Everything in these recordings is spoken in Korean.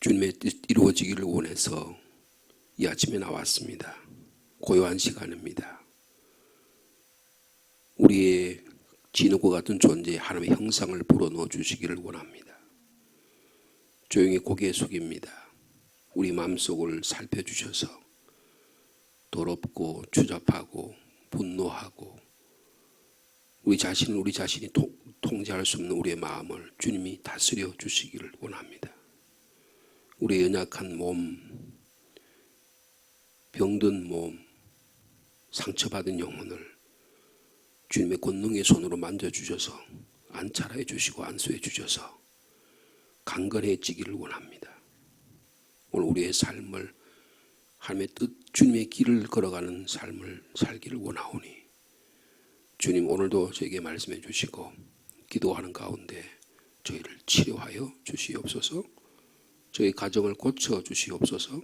주님의 뜻 이루어지기를 원해서 이 아침에 나왔습니다. 고요한 시간입니다. 우리의 진흙과 같은 존재의 하나님의 형상을 불어넣어 주시기를 원합니다. 조용히 고개 숙입니다. 우리 마음속을 살펴주셔서 더럽고 추잡하고 분노하고 우리 자신이 통제할 수 없는 우리의 마음을 주님이 다스려 주시기를 원합니다. 우리의 연약한 몸, 병든 몸, 상처받은 영혼을 주님의 권능의 손으로 만져주셔서 안찰해 주시고 안수해 주셔서 강건해지기를 원합니다. 오늘 우리의 삶을 하나님의 뜻, 주님의 길을 걸어가는 삶을 살기를 원하오니 주님 오늘도 저에게 말씀해 주시고 기도하는 가운데 저희를 치료하여 주시옵소서. 저희 가정을 고쳐 주시옵소서.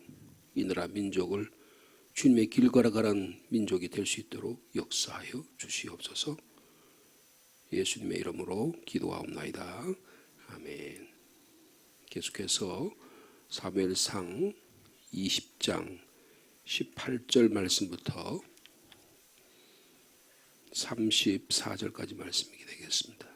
이 나라 민족을 주님의 길 걸어가는 민족이 될 수 있도록 역사하여 주시옵소서. 예수님의 이름으로 기도하옵나이다. 아멘. 계속해서 사무엘상 20장 18절 말씀부터 34절까지 말씀이 되겠습니다.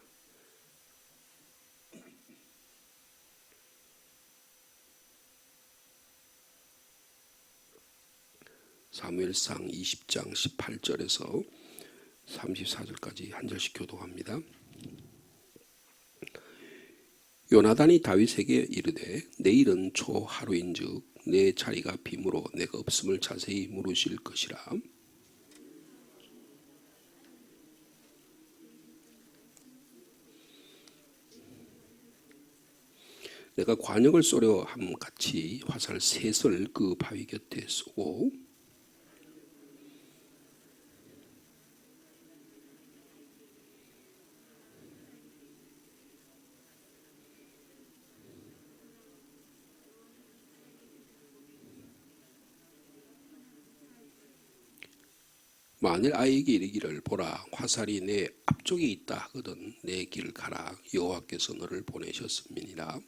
사무엘상 20장 18절에서 34절까지 한 절씩 교독합니다. 요나단이 다윗에게 이르되 내일은 초하루인즉 내 자리가 빔으로 내가 없음을 자세히 물으실 것이라. 내가 관역을 쏘려 함 같이 화살 셋을 그 바위 곁에 쏘고 만일 아이에게 이르기를 보라 화살이 내 앞쪽에 있다 하거든 내 길을 가라 여호와께서 너를 보내셨음이니라.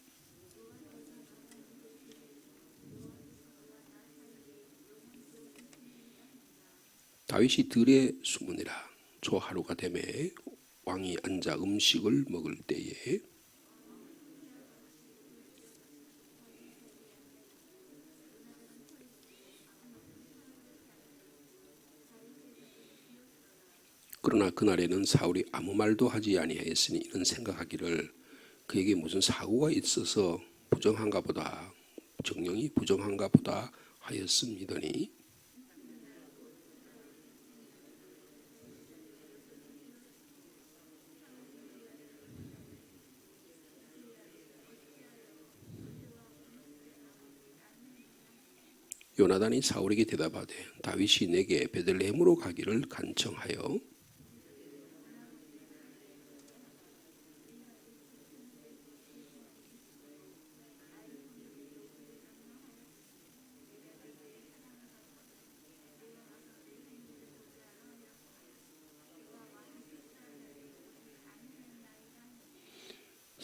다윗이 들에 숨으니라. 초하루가 되매 왕이 앉아 음식을 먹을 때에 그러나 그날에는 사울이 아무 말도 하지 아니하였으니 이는 생각하기를 그에게 무슨 사고가 있어서 부정한가 보다 정령이 부정한가 보다 하였음이더니 요나단이 사울에게 대답하되 다윗이 내게 베들레헴으로 가기를 간청하여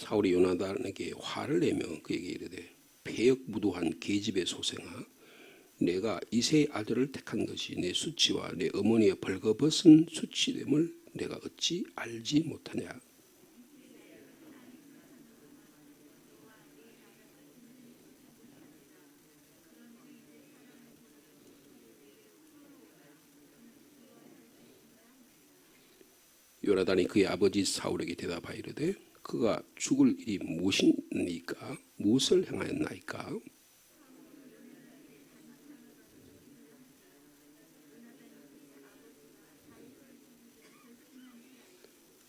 사울이 요나단에게 화를 내며 그에게 이르되 패역무도한 계집의 소생아 내가 이새의 아들을 택한 것이 내 수치와 내 어머니의 벌거벗은 수치됨을 내가 어찌 알지 못하냐. 요나단이 그의 아버지 사울에게 대답하여 이르되 그가 죽을 일이 무엇이니까 무엇을 행하였나이까.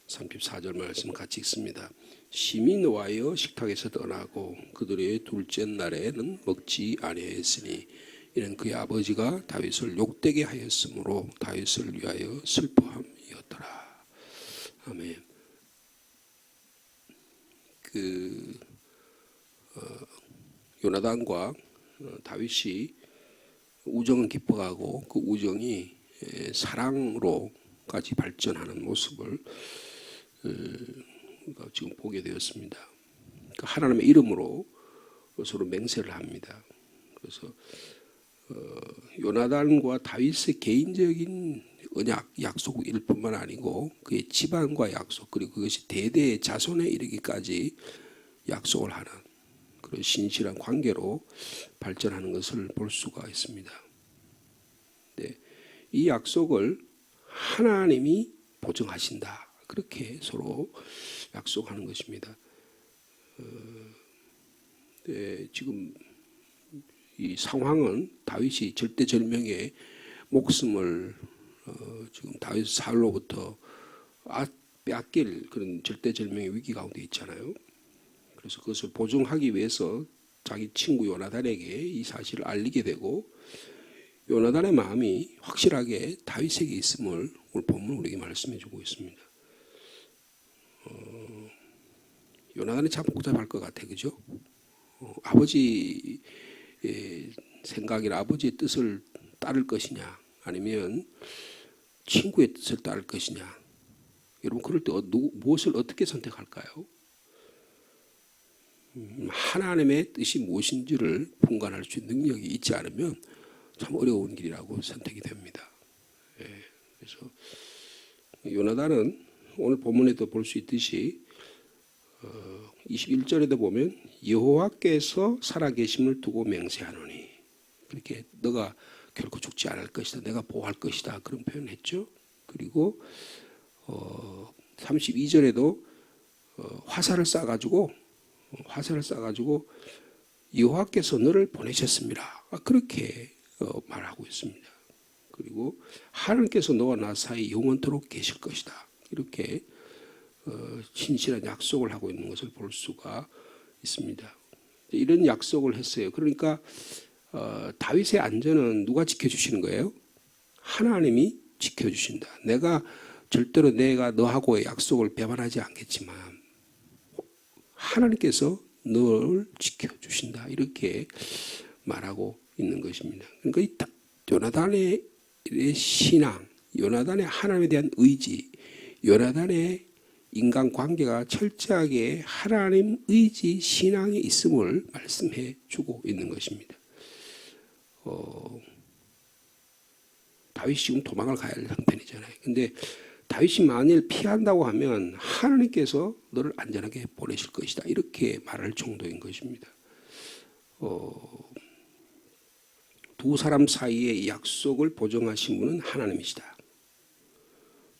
34절 말씀 같이 읽습니다. 심히 노하여 식탁에서 떠나고 그들의 둘째 날에는 먹지 아니하였으니 이는 그의 아버지가 다윗을 욕되게 하였으므로 다윗을 위하여 슬퍼함이었더라. 아멘. 요나단과 다윗이 우정은 깊어가고 그 우정이 사랑으로까지 발전하는 모습을 지금 보게 되었습니다. 하나님의 이름으로 서로 맹세를 합니다. 그래서 요나단과 다윗의 개인적인 언약, 약속일 뿐만 아니고 그의 집안과 약속, 그리고 그것이 대대의 자손에 이르기까지 약속을 하는 그런 신실한 관계로 발전하는 것을 볼 수가 있습니다. 네, 이 약속을 하나님이 보증하신다. 그렇게 서로 약속하는 것입니다. 네, 지금 이 상황은 다윗이 절대절명의 목숨을 지금 다윗 사울로부터 빼앗길 그런 절대절명의 위기 가운데 있잖아요. 그래서 그것을 보증하기 위해서 자기 친구 요나단에게 이 사실을 알리게 되고, 요나단의 마음이 확실하게 다윗에게 있음을 오늘 본문 우리에게 말씀해주고 있습니다. 요나단이 참 복잡할 것 같아, 그죠? 아버지의 생각이나 아버지의 뜻을 따를 것이냐, 아니면 친구의 뜻을 따를 것이냐. 여러분, 그럴 때 무엇을 어떻게 선택할까요? 하나님의 뜻이 무엇인지를 분간할 수 있는 능력이 있지 않으면 참 어려운 길이라고 선택이 됩니다. 그래서 요나단은 오늘 본문에도 볼 수 있듯이 21절에도 보면 여호와께서 살아계심을 두고 맹세하노니, 그렇게 너가 결코 죽지 않을 것이다, 내가 보호할 것이다, 그런 표현했죠. 그리고 32절에도 화살을 쏴가지고 여호와께서 너를 보내셨습니다, 그렇게 말하고 있습니다. 그리고 하나님께서 너와 나 사이 영원토록 계실 것이다, 이렇게 신실한 약속을 하고 있는 것을 볼 수가 있습니다. 이런 약속을 했어요. 그러니까 다윗의 안전은 누가 지켜주시는 거예요? 하나님이 지켜주신다. 절대로 내가 너하고의 약속을 배반하지 않겠지만 하나님께서 너를 지켜주신다, 이렇게 말하고 있는 것입니다. 그러니까 이 요나단의 신앙, 요나단의 하나님에 대한 의지, 요나단의 인간관계가 철저하게 하나님 의지 신앙에 있음을 말씀해 주고 있는 것입니다. 다윗이 지금 도망을 가야 할 형편이잖아요. 근데 다윗이 만일 피한다고 하면 하나님께서 너를 안전하게 보내실 것이다, 이렇게 말할 정도인 것입니다. 두 사람 사이의 약속을 보증하신 분은 하나님이시다.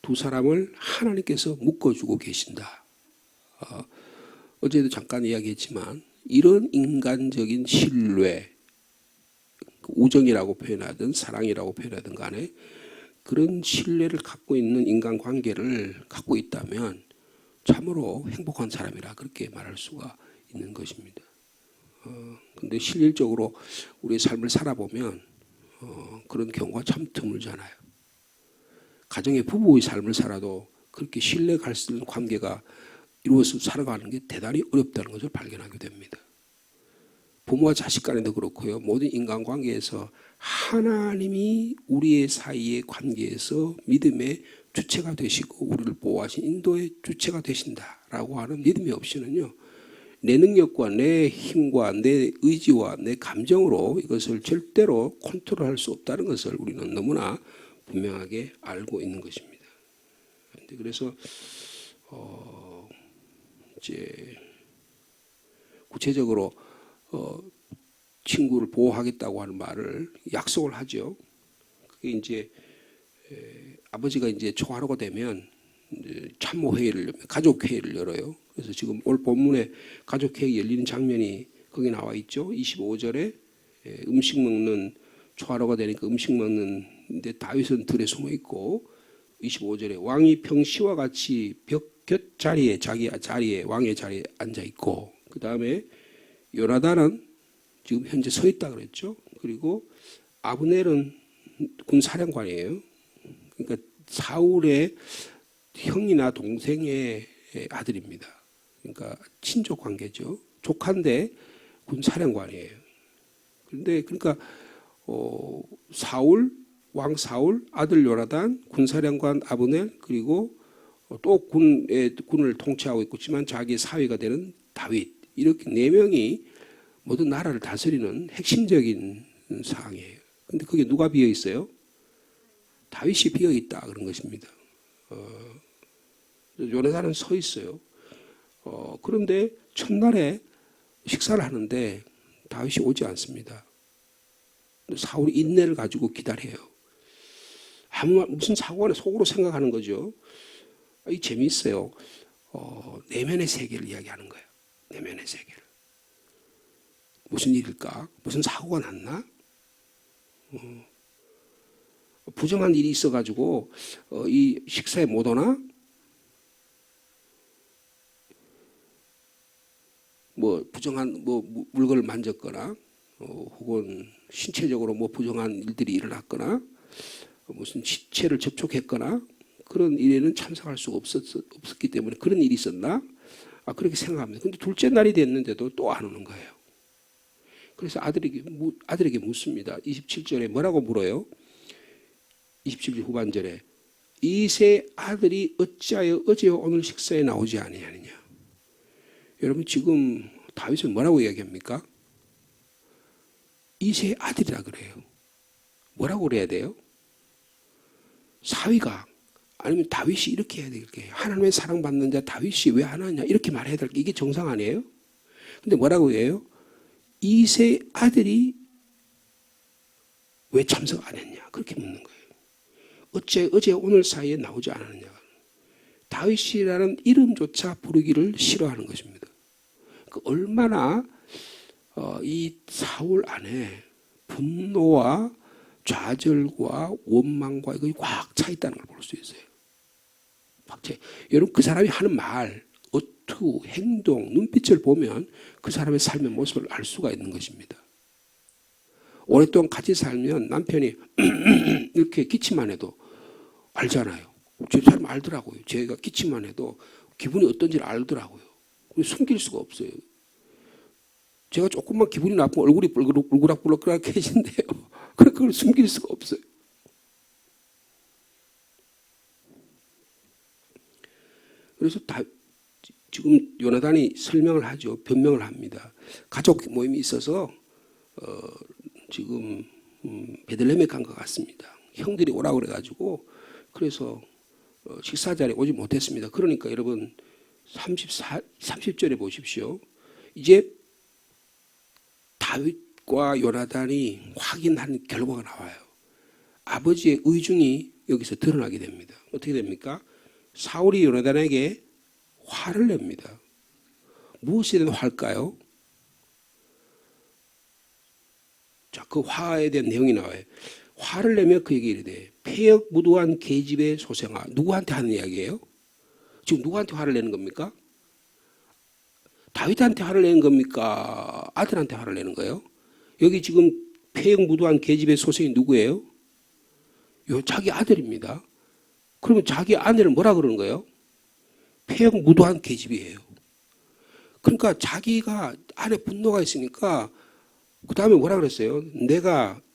두 사람을 하나님께서 묶어주고 계신다. 어제도 잠깐 이야기했지만 이런 인간적인 신뢰, 우정이라고 표현하든 사랑이라고 표현하든 간에 그런 신뢰를 갖고 있는 인간관계를 갖고 있다면 참으로 행복한 사람이라 그렇게 말할 수가 있는 것입니다. 근데 실질적으로 우리의 삶을 살아보면 그런 경우가 참 드물잖아요. 가정의 부부의 삶을 살아도 그렇게 신뢰할 수 있는 관계가 이루어서 살아가는 게 대단히 어렵다는 것을 발견하게 됩니다. 부모와 자식 간에도 그렇고요. 모든 인간관계에서 하나님이 우리의 사이의 관계에서 믿음의 주체가 되시고 우리를 보호하신 인도의 주체가 되신다라고 하는 믿음이 없이는요, 내 능력과 내 힘과 내 의지와 내 감정으로 이것을 절대로 컨트롤할 수 없다는 것을 우리는 너무나 분명하게 알고 있는 것입니다. 그래서 이제 구체적으로 친구를 보호하겠다고 하는 말을 약속을 하죠. 그게 이제 아버지가 이제 초하루가 되면 참모회의를, 가족회의를 열어요. 그래서 지금 올 본문에 가족회의 열리는 장면이 거기 나와 있죠. 25절에 음식 먹는, 초하루가 되니까 음식 먹는데 다윗은 들에 숨어 있고, 25절에 왕이 평시와 같이 벽 곁 자리에, 자기 자리에, 왕의 자리에 앉아 있고, 그 다음에 요나단은 지금 현재 서 있다 그랬죠. 그리고 아브넬은 군사령관이에요. 그러니까 사울의 형이나 동생의 아들입니다. 그러니까 친족 관계죠. 조카인데 군사령관이에요. 그런데 그러니까 왕 사울, 아들 요나단, 군사령관 아브넬, 그리고 또 군을 통치하고 있지만 자기의 사위가 되는 다윗, 이렇게 네 명이 모든 나라를 다스리는 핵심적인 사항이에요. 근데 그게 누가 비어 있어요? 다윗이 비어 있다 그런 것입니다. 요나단은 서 있어요. 그런데 첫날에 식사를 하는데 다윗이 오지 않습니다. 사울이 인내를 가지고 기다려요. 무슨 사고가 속으로 생각하는 거죠. 이 재미있어요. 내면의 세계를 이야기하는 거예요. 내면의 세계를. 무슨 일일까? 무슨 사고가 났나? 부정한 일이 있어가지고 이 식사에 못 오나? 뭐 부정한 뭐 물건을 만졌거나 혹은 신체적으로 뭐 부정한 일들이 일어났거나 무슨 시체를 접촉했거나 그런 일에는 참석할 수가 없었기 때문에 그런 일이 있었나? 그렇게 생각합니다. 근데 둘째 날이 됐는데도 또 안 오는 거예요. 그래서 아들에게 묻습니다. 27절에 뭐라고 물어요? 27절 후반절에 이세 아들이 어찌하여 어제와 오늘 식사에 나오지 아니하느냐. 여러분 지금 다윗은 뭐라고 이야기합니까? 이세 아들이라 그래요. 뭐라고 그래야 돼요? 사위가 아니면 다윗이 이렇게 해야 되겠게 하나님의 사랑받는 자 다윗이 왜 안 하냐 이렇게 말해야 될 게 이게 정상 아니에요? 근데 뭐라고 해요? 이세 아들이 왜 참석 안 했냐 그렇게 묻는 거예요. 어제 오늘 사이에 나오지 않았느냐. 다윗이라는 이름조차 부르기를 싫어하는 것입니다. 얼마나 이 사울 안에 분노와 좌절과 원망과 이거 꽉 차 있다는 걸 볼 수 있어요. 여러분 그 사람이 하는 말, 어투, 행동, 눈빛을 보면 그 사람의 삶의 모습을 알 수가 있는 것입니다. 오랫동안 같이 살면 남편이 이렇게 기침만 해도 알잖아요. 저 사람 알더라고요. 제가 기침만 해도 기분이 어떤지를 알더라고요. 숨길 수가 없어요. 제가 조금만 기분이 나쁘면 얼굴이 뻘그락뻘그락해진대요. 그걸 숨길 수가 없어요. 그래서 지금 요나단이 설명을 하죠. 변명을 합니다. 가족 모임이 있어서 지금 베들레헴에 간 것 같습니다. 형들이 오라고 그래가지고 그래서 식사 자리에 오지 못했습니다. 그러니까 여러분 30절에 보십시오. 이제 다윗과 요나단이 확인한 결과가 나와요. 아버지의 의중이 여기서 드러나게 됩니다. 어떻게 됩니까? 사울이 요나단에게 화를 냅니다. 무엇에 대한 화일까요? 자, 그 화에 대한 내용이 나와요. 화를 내며 그에게 이르되 폐역 무도한 계집의 소생아. 누구한테 하는 이야기예요? 지금 누구한테 화를 내는 겁니까? 다윗한테 화를 내는 겁니까? 아들한테 화를 내는 거예요? 여기 지금 폐역 무도한 계집의 소생이 누구예요? 자기 아들입니다. 그러면 자기 아내를 뭐라 그러는 거예요? 폐역 무도한 계집이에요. 그러니까 자기가 안에 분노가 있으니까 그 다음에 뭐라 그랬어요?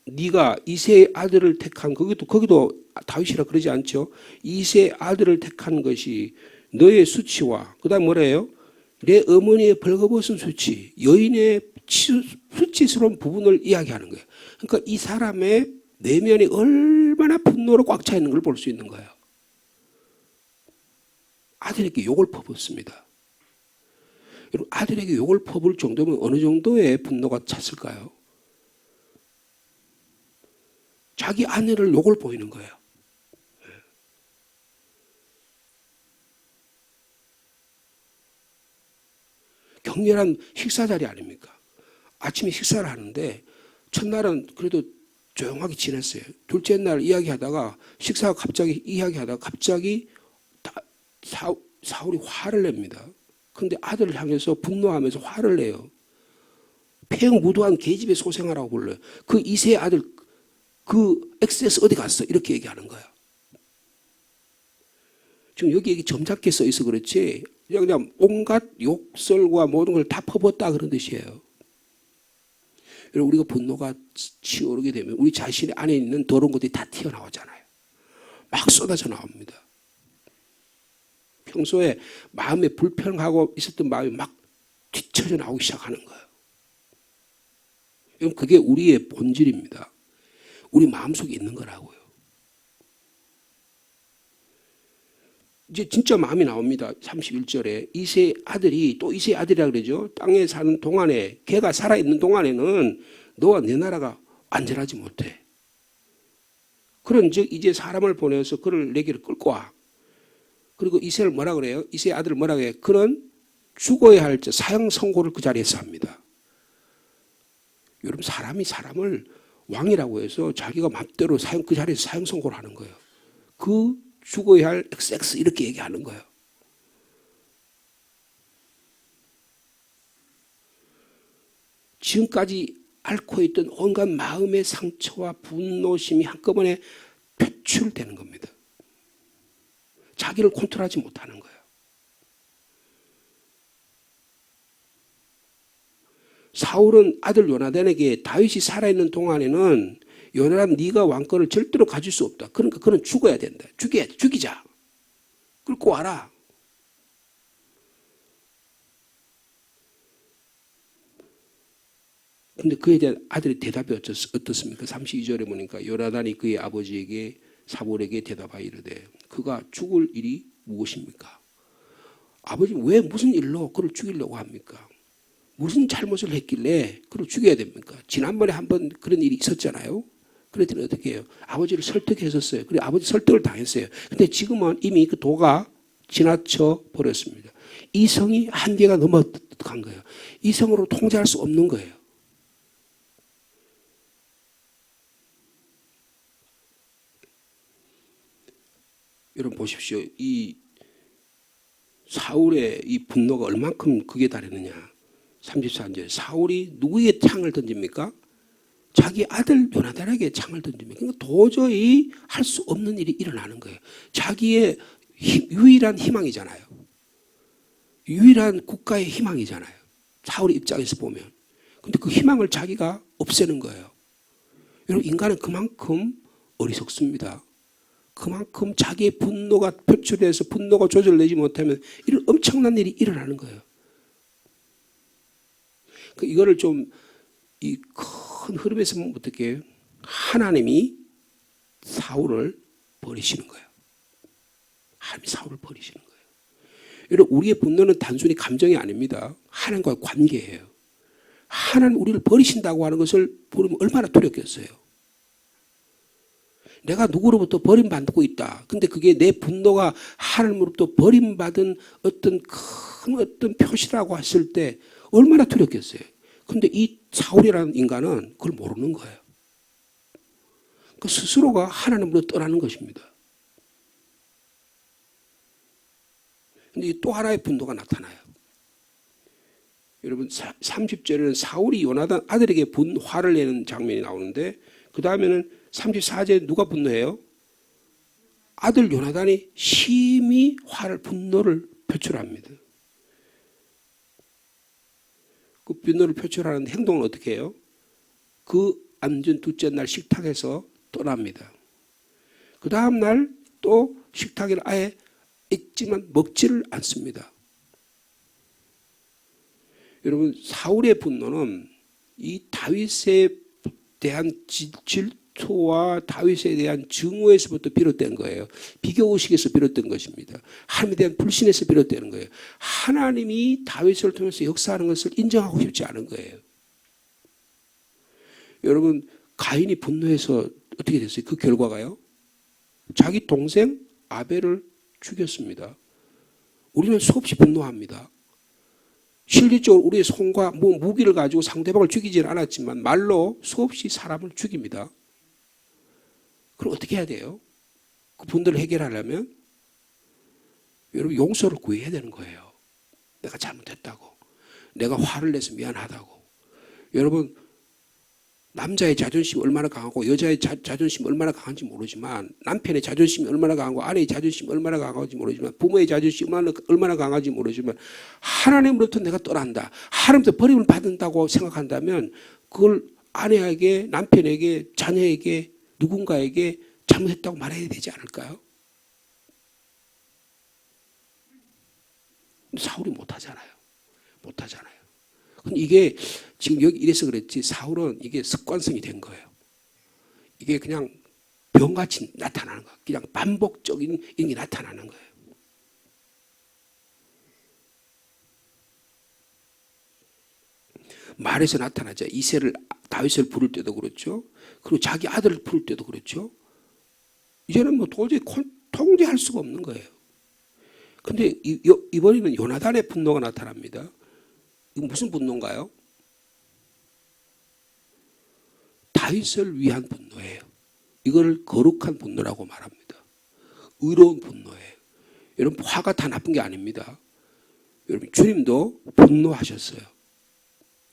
네가 이세 아들을 택한 거기도 다윗이라 그러지 않죠? 이세 아들을 택한 것이 너의 수치와 그 다음 뭐래요? 내 어머니의 벌거벗은 수치, 여인의 수치스러운 부분을 이야기하는 거예요. 그러니까 이 사람의 내면이 얼마나 분노로 꽉 차 있는 걸 볼 수 있는 거예요. 아들에게 욕을 퍼붓습니다. 여러분, 아들에게 욕을 퍼부을 정도면 어느 정도의 분노가 찼을까요? 자기 아내를 욕을 보이는 거예요. 격렬한 식사 자리 아닙니까? 아침에 식사를 하는데 첫날은 그래도 조용하게 지냈어요. 둘째 날 이야기하다가 식사가 갑자기 이야기하다가 갑자기 사울이 화를 냅니다. 그런데 아들을 향해서 분노하면서 화를 내요. 폐역무도한 계집의 소생아라고 불러요. 그 이세 아들 그 엑세스 어디 갔어? 이렇게 얘기하는 거야. 지금 여기 점잖게 써 있어 그렇지 그냥 온갖 욕설과 모든 걸 다 퍼붓다 그런 뜻이에요. 여러분 우리가 분노가 치오르게 되면 우리 자신의 안에 있는 더러운 것들이 다 튀어나오잖아요. 막 쏟아져 나옵니다. 평소에 마음에 불평하고 있었던 마음이 막 뒤쳐져 나오기 시작하는 거예요. 그게 우리의 본질입니다. 우리 마음속에 있는 거라고요. 이제 진짜 마음이 나옵니다. 31절에 이세 아들이 또 이세 아들이라 그러죠. 땅에 사는 동안에 걔가 살아있는 동안에는 너와 내 나라가 안전하지 못해. 그런즉 이제 사람을 보내서 그를 내게로 끌고 와. 그리고 이세를 뭐라 그래요? 이세 아들을 뭐라 그래요? 그는 죽어야 할 사형 선고를 그 자리에서 합니다. 여러분 사람이 사람을 왕이라고 해서 자기가 맘대로 그 자리에서 사형 선고를 하는 거예요. 그 죽어야 할 XX 이렇게 얘기하는 거예요. 지금까지 앓고 있던 온갖 마음의 상처와 분노심이 한꺼번에 표출되는 겁니다. 자기를 컨트롤하지 못하는 거예요. 사울은 아들 요나단에게 다윗이 살아있는 동안에는 요나단 네가 왕권을 절대로 가질 수 없다. 그러니까 그는 죽어야 된다. 죽이자. 끌고 와라. 근데 그에 대한 아들의 대답이 어떻습니까? 32절에 보니까 요나단이 그의 아버지에게 사울에게 대답하여 이르되 그가 죽을 일이 무엇입니까? 아버지는 왜 무슨 일로 그를 죽이려고 합니까? 무슨 잘못을 했길래 그를 죽여야 됩니까? 지난번에 한번 그런 일이 있었잖아요. 그랬더니 어떻게 해요? 아버지를 설득했었어요. 그래 아버지 설득을 당했어요. 근데 지금은 이미 그 도가 지나쳐 버렸습니다. 이성이 한계가 넘어간 거예요. 이성으로 통제할 수 없는 거예요. 여러분 보십시오. 이 사울의 이 분노가 얼만큼 극에 달했느냐. 34절 사울이 누구에게 창을 던집니까? 자기 아들 요나단에게 창을 던집니다. 그러니까 도저히 할 수 없는 일이 일어나는 거예요. 자기의 유일한 희망이잖아요. 유일한 국가의 희망이잖아요. 사울의 입장에서 보면. 근데 그 희망을 자기가 없애는 거예요. 여러분 인간은 그만큼 어리석습니다. 그만큼 자기의 분노가 표출돼서 분노가 조절되지 못하면 이런 엄청난 일이 일어나는 거예요. 이거를 좀 이 큰 흐름에서 보면 어떻게 해요? 하나님이 사울을 버리시는 거예요. 하나님이 사울을 버리시는 거예요. 여러분 우리의 분노는 단순히 감정이 아닙니다. 하나님과의 관계예요. 하나님 우리를 버리신다고 하는 것을 보면 얼마나 두렵겠어요. 내가 누구로부터 버림받고 있다. 근데 그게 내 분노가 하나님으로부터 버림받은 어떤 큰 표시라고 했을 때 얼마나 두렵겠어요. 근데 이 사울이라는 인간은 그걸 모르는 거예요. 그 스스로가 하나님으로 떠나는 것입니다. 근데 또 하나의 분노가 나타나요. 여러분 30절에는 사울이 요나단 아들에게 화를 내는 장면이 나오는데 그 다음에는 34절에 누가 분노해요? 아들 요나단이 심히 분노를 표출합니다. 그 분노를 표출하는 행동은 어떻게 해요? 그 앉은 둘째 날 식탁에서 떠납니다. 그 다음 날 또 식탁에 아예 있지만 먹지를 않습니다. 여러분 사울의 분노는 이 다윗에 대한 질투와 다윗에 대한 증오에서부터 비롯된 거예요. 비교의식에서 비롯된 것입니다. 하나님에 대한 불신에서 비롯되는 거예요. 하나님이 다윗을 통해서 역사하는 것을 인정하고 싶지 않은 거예요. 여러분 가인이 분노해서 어떻게 됐어요? 그 결과가요. 자기 동생 아벨을 죽였습니다. 우리는 수없이 분노합니다. 실질적으로 우리의 손과 무기를 가지고 상대방을 죽이지는 않았지만 말로 수없이 사람을 죽입니다. 그럼 어떻게 해야 돼요? 그 분들을 해결하려면 여러분 용서를 구해야 되는 거예요. 내가 잘못했다고. 내가 화를 내서 미안하다고. 여러분 남자의 자존심이 얼마나 강하고 여자의 자존심이 얼마나 강한지 모르지만 남편의 자존심이 얼마나 강하고 아내의 자존심이 얼마나 강한지 모르지만 부모의 자존심이 얼마나 강한지 모르지만 하나님으로부터 내가 떠난다. 하나님부터 버림을 받는다고 생각한다면 그걸 아내에게 남편에게 자녀에게 누군가에게 잘못했다고 말해야 되지 않을까요? 사울이 못하잖아요. 근데 이게 지금 여기 이래서 그랬지 사울은 이게 습관성이 된 거예요. 이게 그냥 병같이 나타나는 거예요. 그냥 반복적인 이런 게 나타나는 거예요. 말에서 나타나죠. 이새를 다윗을 부를 때도 그렇죠. 그리고 자기 아들을 부를 때도 그렇죠. 이제는 뭐 도저히 통제할 수가 없는 거예요. 근데 이번에는 요나단의 분노가 나타납니다. 이거 무슨 분노인가요? 다윗을 위한 분노예요. 이걸 거룩한 분노라고 말합니다. 의로운 분노예요. 여러분 화가 다 나쁜 게 아닙니다. 여러분 주님도 분노하셨어요.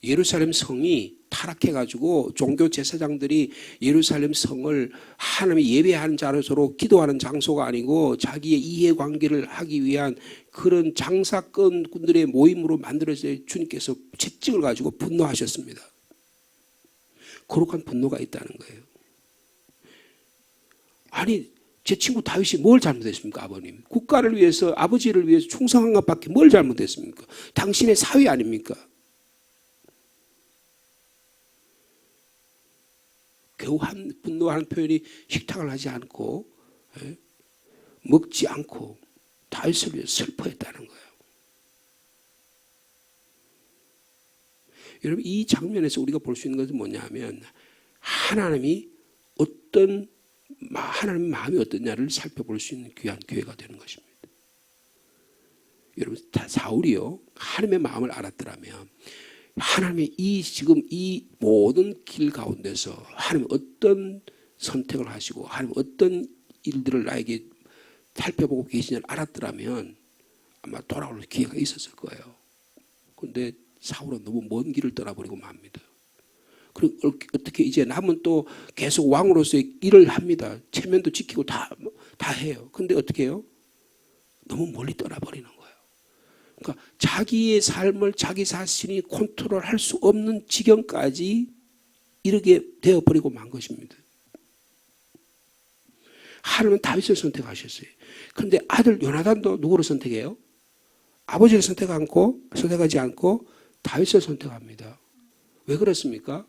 예루살렘 성이 타락해가지고 종교 제사장들이 예루살렘 성을 하나님이 예배하는 자로서 기도하는 장소가 아니고 자기의 이해관계를 하기 위한 그런 장사꾼들의 모임으로 만들어져 주님께서 채찍을 가지고 분노하셨습니다. 거룩한 분노가 있다는 거예요. 아니 제 친구 다윗이 뭘 잘못했습니까? 아버님 국가를 위해서 아버지를 위해서 충성한 것밖에 뭘 잘못했습니까? 당신의 사위 아닙니까? 겨우 분노하는 표현이 식탁을 하지 않고 먹지 않고 다윗을 위해 슬퍼했다는 거예요. 여러분 이 장면에서 우리가 볼 수 있는 것은 뭐냐면 하나님의 마음이 어떠냐를 살펴볼 수 있는 귀한 기회가 되는 것입니다. 여러분 사울이요 하나님의 마음을 알았더라면 하나님의 지금 이 모든 길 가운데서 하나님 어떤 선택을 하시고 하나님 어떤 일들을 나에게 살펴보고 계시냐를 알았더라면 아마 돌아올 기회가 있었을 거예요. 그런데 사울은 너무 먼 길을 떠나버리고 맙니다. 그리고 어떻게 이제 남은 또 계속 왕으로서의 일을 합니다. 체면도 지키고 다 해요. 그런데 어떻게 해요? 너무 멀리 떠나버리는 거예요. 그러니까 자기의 삶을 자기 자신이 컨트롤할 수 없는 지경까지 이르게 되어버리고 만 것입니다. 하나님은 다윗을 선택하셨어요. 그런데 아들 요나단도 누구를 선택해요? 아버지를 선택하지 않고 다윗을 선택합니다. 왜 그렇습니까?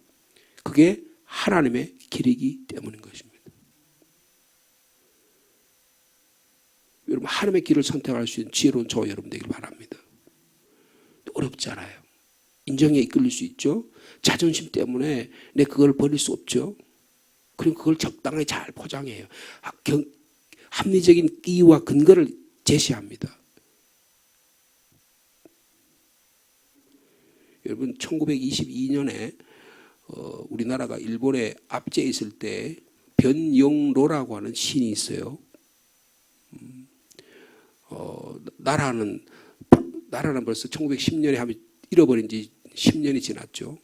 그게 하나님의 길이기 때문인 것입니다. 여러분 하나님의 길을 선택할 수 있는 지혜로운 저와 여러분 되길 바랍니다. 어렵잖아요. 인정에 이끌릴 수 있죠. 자존심 때문에 내 그걸 버릴 수 없죠. 그럼 그걸 적당하게 잘 포장해요. 합리적인 이유와 근거를 제시합니다. 여러분 1922년에 우리나라가 일본에 압제해 있을 때 변영로라고 하는 신이 있어요. 나라는 벌써 1910년에 하면 잃어버린 지 10년이 지났죠.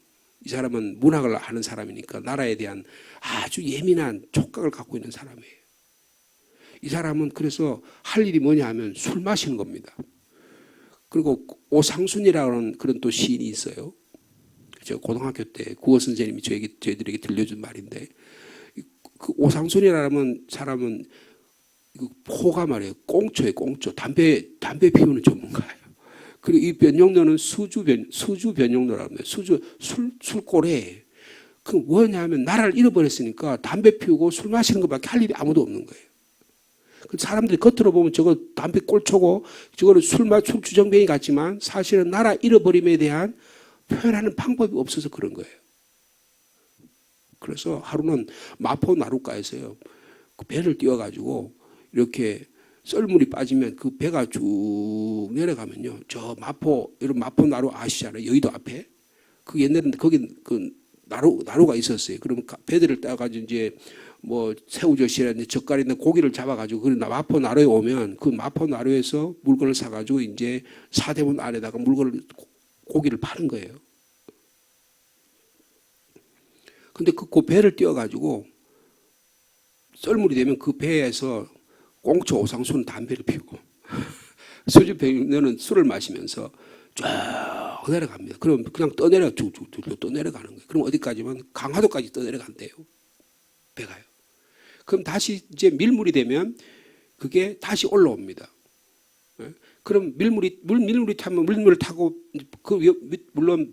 이 사람은 문학을 아는 사람이니까 나라에 대한 아주 예민한 촉각을 갖고 있는 사람이에요. 이 사람은 그래서 할 일이 뭐냐 하면 술 마시는 겁니다. 그리고 오상순이라는 그런 또 시인이 있어요. 제가 고등학교 때 국어 선생님이 저희들에게 들려준 말인데 그 오상순이라는 사람은 포가 말이에요. 꽁초예요. 꽁초. 담배 피우는 전문가예요. 그리고 이 변용로는 수주 변용로라고 합니다. 술꼬래. 그 뭐냐면 나라를 잃어버렸으니까 담배 피우고 술 마시는 것밖에 할 일이 아무도 없는 거예요. 사람들이 겉으로 보면 저거 담배 꼴초고 저거는 술 주정뱅이 같지만 사실은 나라 잃어버림에 대한 표현하는 방법이 없어서 그런 거예요. 그래서 하루는 마포 나룻가에서요. 그 배를 띄워가지고 이렇게 썰물이 빠지면 그 배가 쭉 내려가면요. 저 마포 나루 아시잖아요. 여의도 앞에. 그 옛날에는 거기 그 나루가 있었어요. 그러면 배들을 따가지고 이제 뭐 새우젓이라든지 젓갈이나 고기를 잡아가지고 그 마포 나루에 오면 그 마포 나루에서 물건을 사가지고 이제 사대문 안에다가 고기를 파는 거예요. 근데 그 배를 띄워가지고 썰물이 되면 그 배에서 꽁초 오상순은 담배를 피우고 수주 병료는 술을 마시면서 쫙 내려갑니다. 그럼 그냥 쭉쭉쭉 떠내려가는 거예요. 그럼 어디까지만 강화도까지 떠내려간대요. 배가요. 그럼 다시 이제 밀물이 되면 그게 다시 올라옵니다. 그럼 밀물이 타면 밀물을 타고 물론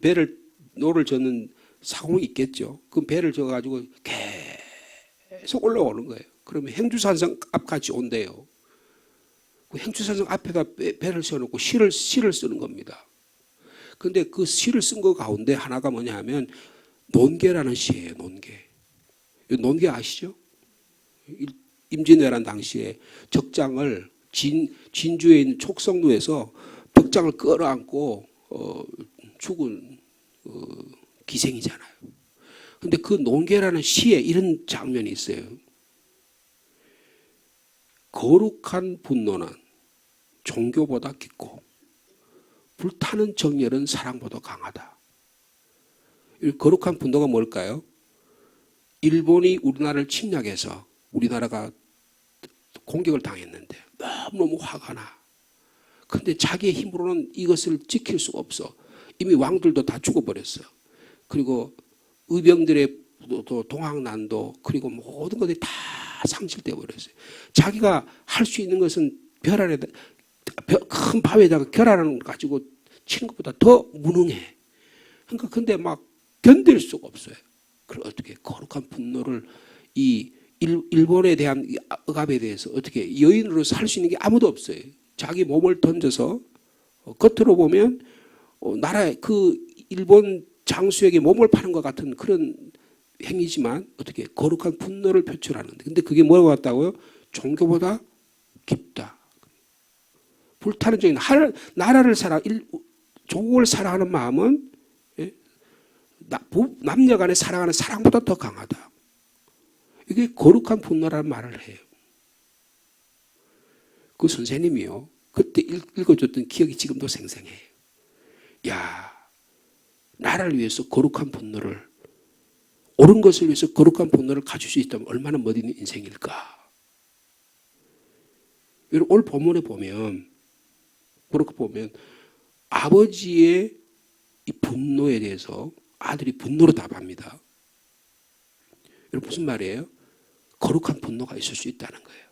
노를 젓는 사공이 있겠죠. 그 배를 져가지고 계속 올라오는 거예요. 그러면 행주산성 앞까지 온대요. 그 행주산성 앞에다 배를 세워놓고 시를 쓰는 겁니다. 근데 그 시를 쓴 거 가운데 하나가 뭐냐 하면 논계라는 시예요. 논계 아시죠? 임진왜란 당시에 적장을 진주에 있는 촉성루에서 덕장을 끌어안고 죽은 기생이잖아요. 근데 그 논계라는 시에 이런 장면이 있어요. 거룩한 분노는 종교보다 깊고 불타는 정열은 사랑보다 강하다. 이 거룩한 분노가 뭘까요? 일본이 우리나라를 침략해서 우리나라가 공격을 당했는데 너무너무 화가 나. 근데 자기의 힘으로는 이것을 지킬 수가 없어. 이미 왕들도 다 죽어버렸어. 그리고 의병들의 동학난도 그리고 모든 것들이 다 상실되어 버렸어요. 자기가 할 수 있는 것은 큰 바위에다가 결안을 가지고 치는 것보다 더 무능해. 그러니까 근데 막 견딜 수가 없어요. 그걸 어떻게 거룩한 분노를 이 일본에 대한 억압에 대해서 어떻게 여인으로 살 수 있는 게 아무도 없어요. 자기 몸을 던져서 겉으로 보면 나라의 그 일본 장수에게 몸을 파는 것 같은 그런 행위지만 어떻게 거룩한 분노를 표출하는데 근데 그게 뭐라고 같다고요? 종교보다 깊다. 불타는 정이 나라를 조국을 사랑하는 마음은 남녀 간에 사랑하는 사랑보다 더 강하다. 이게 거룩한 분노라는 말을 해요. 그 선생님이요. 그때 읽어줬던 기억이 지금도 생생해요. 야, 나라를 위해서 거룩한 분노를 옳은 것을 위해서 거룩한 분노를 가질 수 있다면 얼마나 멋있는 인생일까. 여러분 오늘 본문에 보면 그렇게 보면 아버지의 이 분노에 대해서 아들이 분노로 답합니다. 여러분 무슨 말이에요? 거룩한 분노가 있을 수 있다는 거예요.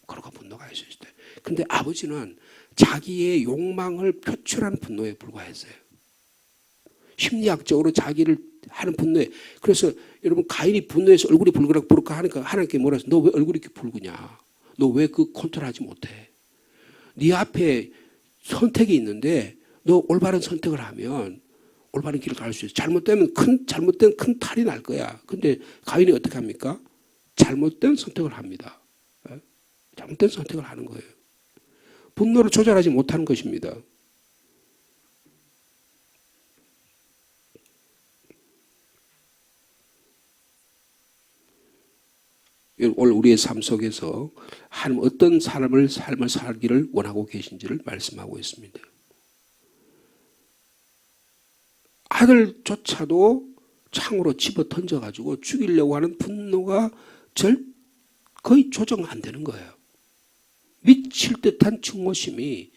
거룩한 분노가 있을 수 있다. 근데 아버지는 자기의 욕망을 표출하는 분노에 불과했어요. 심리학적으로 자기를 하는 분노에. 그래서 여러분 가인이 분노해서 얼굴이 붉으라고 하니까 하나님께 뭐라 해서 너 왜 얼굴이 이렇게 붉으냐? 너 왜 그 컨트롤하지 못해? 네 앞에 선택이 있는데 너 올바른 선택을 하면 올바른 길을 갈 수 있어. 잘못된 큰 탈이 날 거야. 근데 가인이 어떻게 합니까? 잘못된 선택을 합니다. 잘못된 선택을 하는 거예요. 분노를 조절하지 못하는 것입니다. 오늘 우리의 삶 속에서 하나님 어떤 삶을 살기를 원하고 계신지를 말씀하고 있습니다. 아들조차도 창으로 집어 던져가지고 죽이려고 하는 분노가 거의 조정 안 되는 거예요. 미칠 듯한 증오심이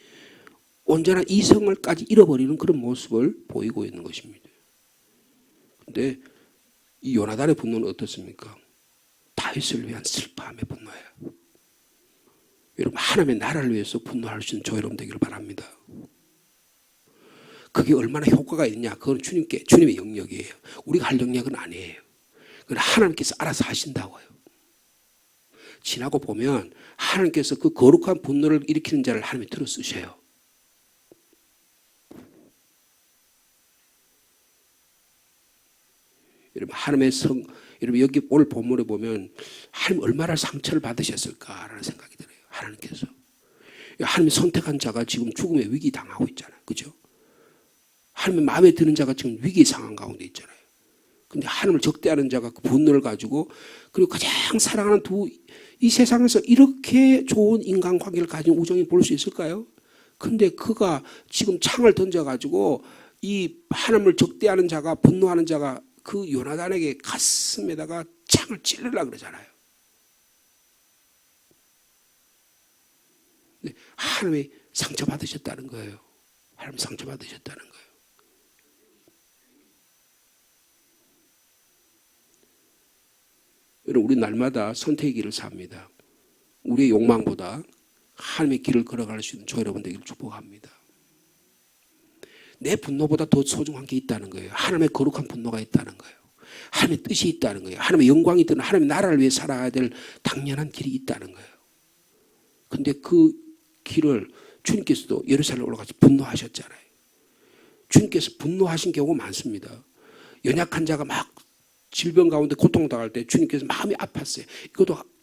온전한 이성을까지 잃어버리는 그런 모습을 보이고 있는 것입니다. 그런데 이 요나단의 분노는 어떻습니까? 다윗을 위한 슬퍼함의 분노예요. 여러분 하나님의 나라를 위해서 분노할 수 있는 저 여러분 되기를 바랍니다. 그게 얼마나 효과가 있냐? 그건 주님의 영역이에요. 우리가 할 영역은 아니에요. 그건 하나님께서 알아서 하신다고요. 지나고 보면 하나님께서 그 거룩한 분노를 일으키는 자를 하나님이 들어 쓰셔요. 여러분 하나님의 여러분 여기 오늘 본문에 보면 하나님 얼마나 상처를 받으셨을까라는 생각이 들어요. 하나님께서. 하나님이 선택한 자가 지금 죽음의 위기 당하고 있잖아요. 그죠? 하나님의 마음에 드는 자가 지금 위기 상황 가운데 있잖아요. 근데 하나님을 적대하는 자가 그 분노를 가지고 그리고 가장 사랑하는 이 세상에서 이렇게 좋은 인간관계를 가진 우정이 볼 수 있을까요? 근데 그가 지금 창을 던져가지고 이 하나님을 적대하는 자가 분노하는 자가 그 요나단에게 가슴에다가 창을 찔르려고 그러잖아요. 근데 하나님이 상처받으셨다는 거예요. 하나님 상처받으셨다는 거예요. 여러분 우리 날마다 선택의 길을 삽니다. 우리의 욕망보다 하나님의 길을 걸어갈 수 있는 저 여러분 되기를 축복합니다. 내 분노보다 더 소중한 게 있다는 거예요. 하나님의 거룩한 분노가 있다는 거예요. 하나님의 뜻이 있다는 거예요. 하나님의 영광이 있다는, 하나님의 나라를 위해 살아야 될 당연한 길이 있다는 거예요. 근데 그 길을 주님께서도 예루살렘 올라가서 분노하셨잖아요. 주님께서 분노하신 경우가 많습니다. 연약한 자가 막 질병 가운데 고통당할 때 주님께서 마음이 아팠어요.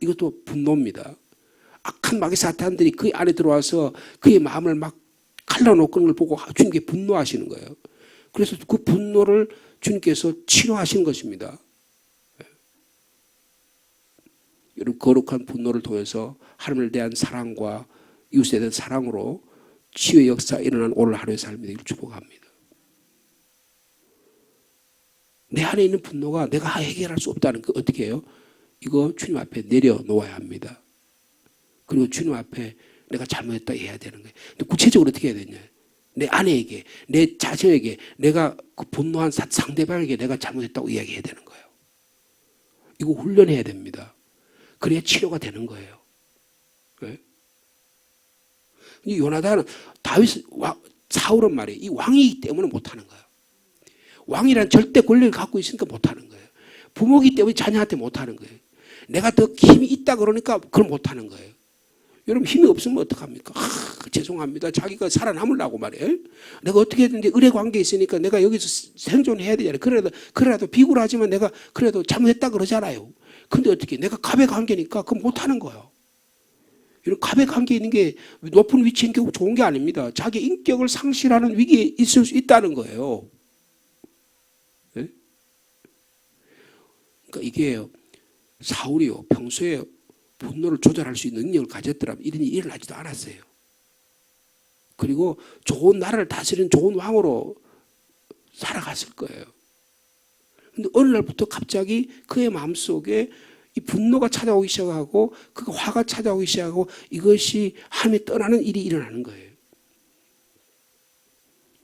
이것도 분노입니다. 악한 마귀 사탄들이 그 안에 들어와서 그의 마음을 막 갈라놓는 걸 보고 주님께 분노하시는 거예요. 그래서 그 분노를 주님께서 치료하신 것입니다. 여러분, 거룩한 분노를 통해서 하나님을 대한 사랑과 이웃에 대한 사랑으로 치유의 역사가 일어난 오늘 하루의 삶이 되기를 축복합니다. 내 안에 있는 분노가 내가 해결할 수 없다는 거 어떻게 해요? 이거 주님 앞에 내려놓아야 합니다. 그리고 주님 앞에 내가 잘못했다 해야 되는 거예요. 근데 구체적으로 어떻게 해야 되냐? 내 아내에게, 내 자녀에게, 내가 그 분노한 상대방에게 내가 잘못했다고 이야기해야 되는 거예요. 이거 훈련해야 됩니다. 그래야 치료가 되는 거예요. 네? 요나단은 사울은 말이에요. 이 왕이기 때문에 못하는 거예요. 왕이란 절대 권력을 갖고 있으니까 못하는 거예요. 부모기 때문에 자녀한테 못하는 거예요. 내가 더 힘이 있다 그러니까 그걸 못하는 거예요. 여러분, 힘이 없으면 어떡합니까? 죄송합니다. 자기가 살아남으려고 말이에요. 내가 어떻게 해든지 의뢰 관계에 있으니까 내가 여기서 생존해야 되잖아요. 그래도 비굴하지만 내가 그래도 잘못했다 그러잖아요. 근데 어떻게, 내가 갑의 관계니까 그건 못하는 거예요. 이런 갑의 관계에 있는 게 높은 위치에 있는 게 좋은 게 아닙니다. 자기 인격을 상실하는 위기에 있을 수 있다는 거예요. 네? 그러니까 이게 사울이요, 평소에 분노를 조절할 수 있는 능력을 가졌더라면 이런 일이 일어나지도 않았어요. 그리고 좋은 나라를 다스리는 좋은 왕으로 살아갔을 거예요. 근데 어느 날부터 갑자기 그의 마음속에 이 분노가 찾아오기 시작하고 그 화가 찾아오기 시작하고 이것이 하나님이 떠나는 일이 일어나는 거예요.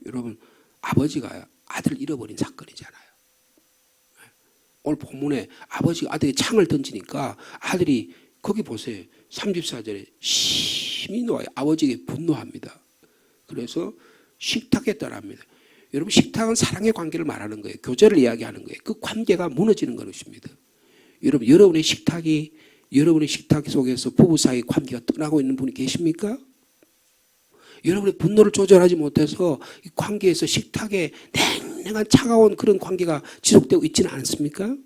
여러분, 아버지가 아들을 잃어버린 사건이잖아요. 오늘 본문에 아버지가 아들에게 창을 던지니까 아들이, 거기 보세요. 34절에 심히 놓아요. 아버지에게 분노합니다. 그래서 식탁에 떠납니다. 여러분, 식탁은 사랑의 관계를 말하는 거예요. 교제를 이야기하는 거예요. 그 관계가 무너지는 것입니다. 여러분, 여러분의 식탁 속에서 부부 사이 관계가 떠나고 있는 분이 계십니까? 여러분의 분노를 조절하지 못해서 이 관계에서 식탁에 냉랭한 차가운 그런 관계가 지속되고 있지는 않습니까?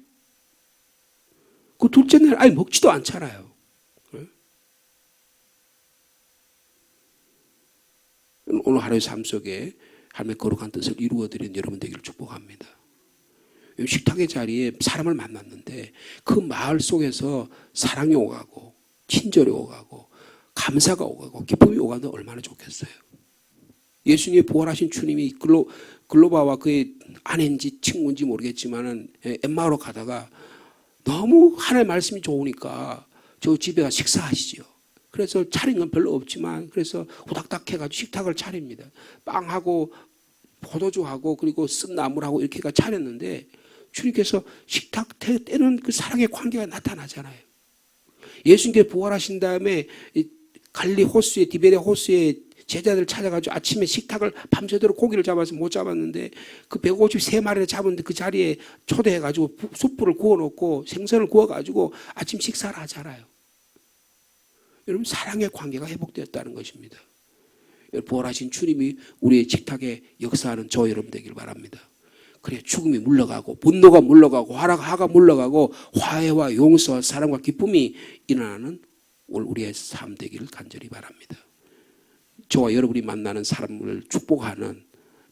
그 둘째 날 아예 먹지도 않잖아요. 오늘 하루의 삶 속에 하나님의 거룩한 뜻을 이루어드리는 여러분 되기를 축복합니다. 식탁의 자리에 사람을 만났는데 그 마을 속에서 사랑이 오가고 친절이 오가고 감사가 오가고 기쁨이 오가면 얼마나 좋겠어요. 예수님이 부활하신 주님이 글로바와 그의 아내인지 친구인지 모르겠지만은 엠마오로 가다가 너무 하나님의 말씀이 좋으니까 저 집에 가 식사하시죠. 그래서 차린 건 별로 없지만 그래서 후닥닥 해가지고 식탁을 차립니다. 빵하고 포도주하고 그리고 쓴 나물하고 이렇게 차렸는데 주님께서 식탁 때는 그 사랑의 관계가 나타나잖아요. 예수님께서 부활하신 다음에 갈리 호수에, 디베레 호수에 제자들 찾아가지고 아침에 식탁을 밤새도록 고기를 잡아서 못 잡았는데 그 153마리를 잡았는데 그 자리에 초대해가지고 숯불을 구워놓고 생선을 구워가지고 아침 식사를 하잖아요. 여러분, 사랑의 관계가 회복되었다는 것입니다. 부활하신 주님이 우리의 식탁에 역사하는 저 여러분 되길 바랍니다. 그래 죽음이 물러가고 분노가 물러가고 화가 물러가고 화해와 용서와 사랑과 기쁨이 일어나는 우리의 삶 되기를 간절히 바랍니다. 저와 여러분이 만나는 사람을 축복하는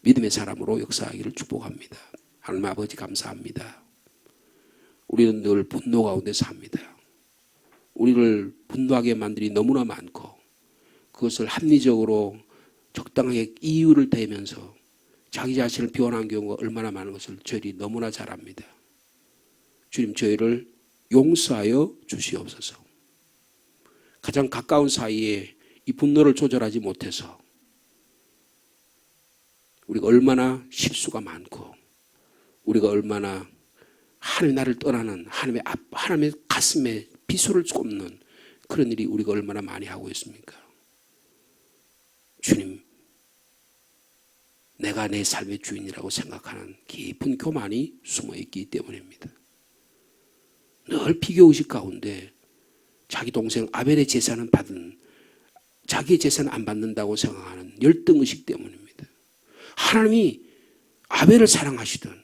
믿음의 사람으로 역사하기를 축복합니다. 하나님 아버지 감사합니다. 우리는 늘 분노 가운데 삽니다. 우리를 분노하게 만든 일이 너무나 많고 그것을 합리적으로 적당하게 이유를 대면서 자기 자신을 비워난 경우가 얼마나 많은 것을 저희들이 너무나 잘 압니다. 주님, 저희를 용서하여 주시옵소서. 가장 가까운 사이에 이 분노를 조절하지 못해서 우리가 얼마나 실수가 많고 우리가 얼마나 하나님 나를 떠나는 하나님의 가슴에 비수를 꼽는 그런 일이 우리가 얼마나 많이 하고 있습니까? 주님, 내가 내 삶의 주인이라고 생각하는 깊은 교만이 숨어있기 때문입니다. 늘 비교의식 가운데 자기 동생 아벨의 제사는 받은, 자기의 제사는 안 받는다고 생각하는 열등의식 때문입니다. 하나님이 아벨을 사랑하시던,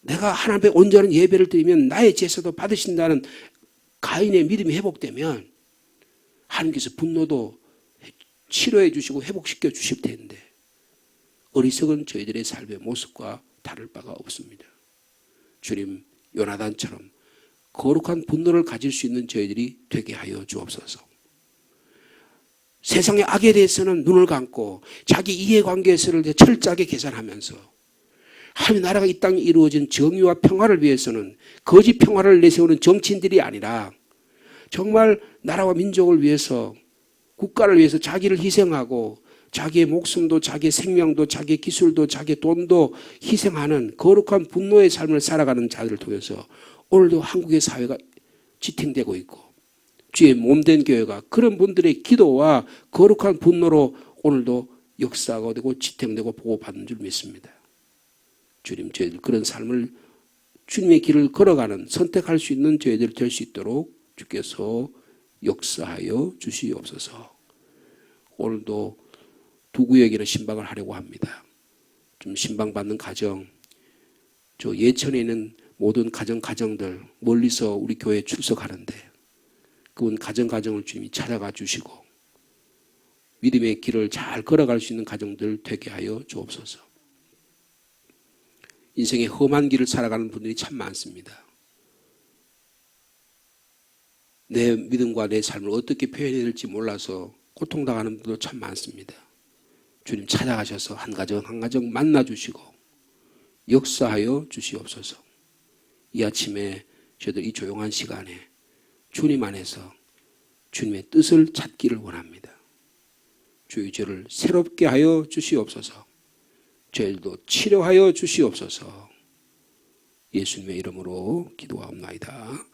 내가 하나님 앞에 온전한 예배를 드리면 나의 제사도 받으신다는 가인의 믿음이 회복되면 하나님께서 분노도 치료해 주시고 회복시켜 주실 텐데, 어리석은 저희들의 삶의 모습과 다를 바가 없습니다. 주님, 요나단처럼 거룩한 분노를 가질 수 있는 저희들이 되게 하여 주옵소서. 세상의 악에 대해서는 눈을 감고 자기 이해관계에서를 철저하게 계산하면서 하나님 나라가 이 땅에 이루어진 정의와 평화를 위해서는 거짓 평화를 내세우는 정치인들이 아니라 정말 나라와 민족을 위해서, 국가를 위해서 자기를 희생하고 자기의 목숨도 자기의 생명도 자기의 기술도 자기의 돈도 희생하는 거룩한 분노의 삶을 살아가는 자들을 통해서 오늘도 한국의 사회가 지탱되고 있고 주의 몸된 교회가 그런 분들의 기도와 거룩한 분노로 오늘도 역사가 되고 지탱되고 보호받는 줄 믿습니다. 주님, 저희들 그런 삶을 주님의 길을 걸어가는, 선택할 수 있는 저희들 될 수 있도록 주께서 역사하여 주시옵소서. 오늘도 두 구역에는 신방을 하려고 합니다. 좀 신방받는 가정, 저 예천에 있는 모든 가정들 멀리서 우리 교회에 출석하는데 그분 가정을 주님이 찾아가 주시고 믿음의 길을 잘 걸어갈 수 있는 가정들 되게 하여 주옵소서. 인생의 험한 길을 살아가는 분들이 참 많습니다. 내 믿음과 내 삶을 어떻게 표현해야 될지 몰라서 고통당하는 분도 참 많습니다. 주님 찾아가셔서 한 가정 만나주시고 역사하여 주시옵소서. 이 아침에 저희들 이 조용한 시간에 주님 안에서 주님의 뜻을 찾기를 원합니다. 주의 저를 새롭게 하여 주시옵소서. 저희들도 치료하여 주시옵소서. 예수님의 이름으로 기도하옵나이다.